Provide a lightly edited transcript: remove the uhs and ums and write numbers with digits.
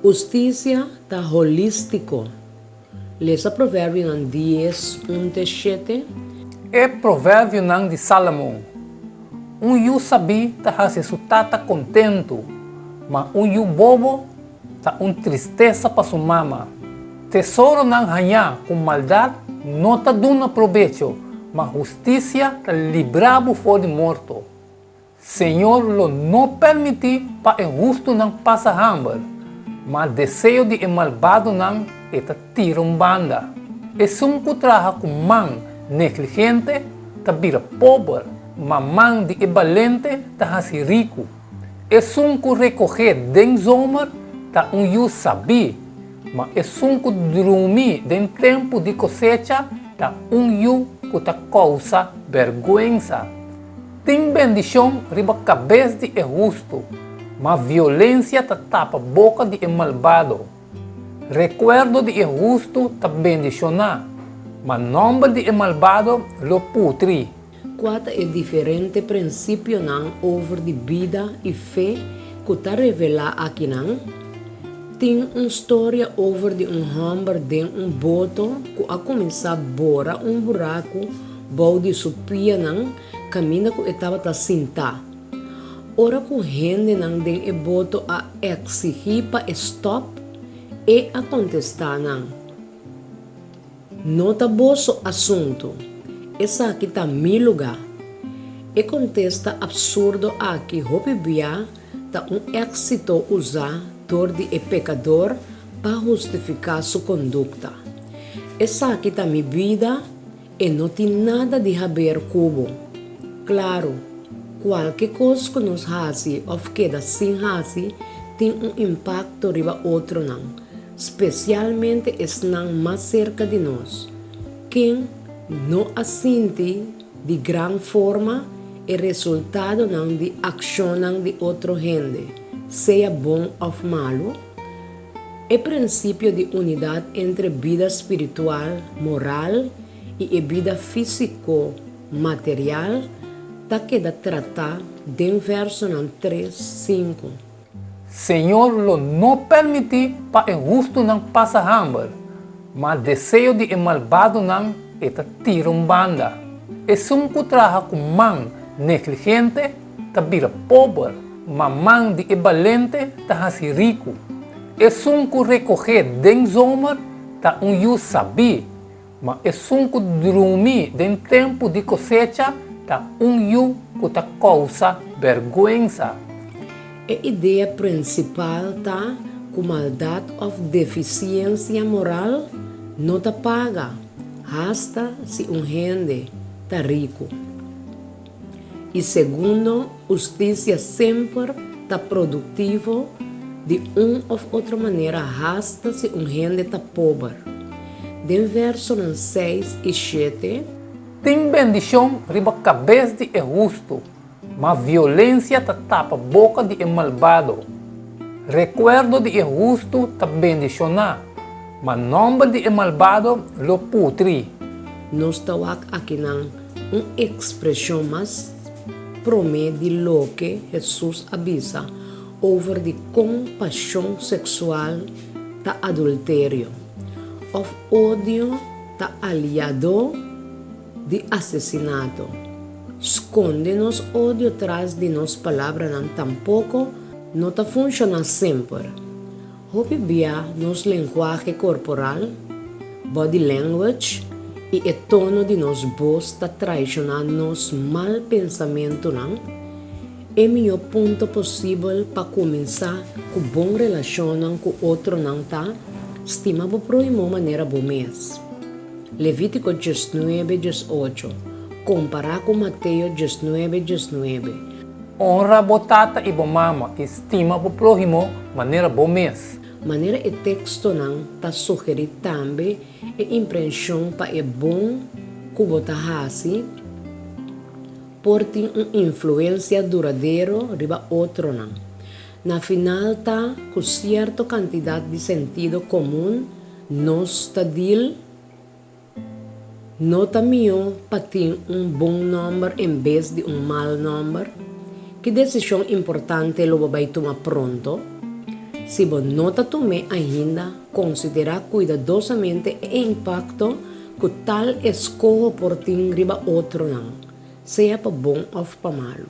Justicia ta holístico. Lesa provérbio ng 10:17. É provérbio não de Salomão. Yu sabi ta resultata contento, mas yu bobo ta tristeza para sua mama. Tesouro não ganha com maldade não ta duna provecho, mas justiça ta librabo for de morto. Senhor lo não permite pa injusto não passa hambre, mas desejo de malvado não eta tira banda. E sunco traha com man negligente ta vira pobre, mas man de valente ta hasi rico. E sunco recoger den zomer ta yu sabi, mas e sunco dormir den tempo de cosecha ta yu que ta causa vergüenza. Tem bendição riba cabeça de justo, mas violência ta tapa boca de malvado. Recuerdo de justo ta bendiciona, mas nome de malvado lo putri. Quatro é diferente princípio não over de vida e fé que ta revela aqui não. Tem história over de homem de boto que a começar a bora buraco bom de supia não caminha que estava ta sinta. Ora que gente não den boto a exigir para stop e a contestar não. Nota boso assunto. Essa aqui tá mi lugar. E contesta absurdo aqui hopi bia tá éxito usar tor de pecador para justificar sua conduta. Essa aqui tá mi vida e não tem nada de haver cubo. Claro, qualquer coisa que nos hace ou queda sem hace tem impacto riba outro não. Especialmente estão mais cerca de nós. Quem não assente de grande forma é resultado não de ação de outra gente, seja bom ou malo. É princípio de unidade entre vida espiritual, moral e vida físico-material tá queda tratar de verso 3:5. Senhor lo não permite para injusto não passa hambre, mas desejo de malvado não eta tira banda. E sunco traha com man negligente ta vira pobre, mas man de valente ta hasi rico. E sunco recoger den zomer ta yu sabi, mas e sunco dormir den tempo de cosecha ta yu que ta causa vergüenza. A ideia principal tá que maldade ou deficiência moral não tá paga, hasta se gente tá rico. E segundo, justiça sempre tá produtivo de ou outra maneira, hasta se gente tá pobre. De verso 6 e 7. Tem bendição riba cabeça de justo, mas violência ta tapa boca de malvado. Recuerdo de justo ta bendiciona, mas nome de malvado lo putri. Nós tawag aqui nang expressão mais promete de lo que Jesus avisa over de compaixão sexual ta adultério, of ódio ta aliado de assassinato. Esconde-nos ódio atrás de nos palavras não tampouco não ta funciona sempre. Hopi bia nos linguagem corporal, body language e o tono de nos voz ta traicionando nos mal pensamento não. É melhor ponto possível para começar com bom relação com outro não tá estima bo proimo maneira bo mês. Levítico 19:18 comparar com Mateus 19:19. Honra botata e bomama, estima bo próximo maneira bom mês. Maneira e texto não tá sugerir também a impressão para é bom que bota hasi por ter influência duradeira riba outro não. Na final tá com certa quantidade de sentido comum nos tá dil nota melhor para ter bom número em vez de mau número. Que decisão importante lo vai tomar pronto? Se você nota também ainda, considera cuidadosamente o impacto que tal escolha por ti riba outro não, seja para bom ou para malo.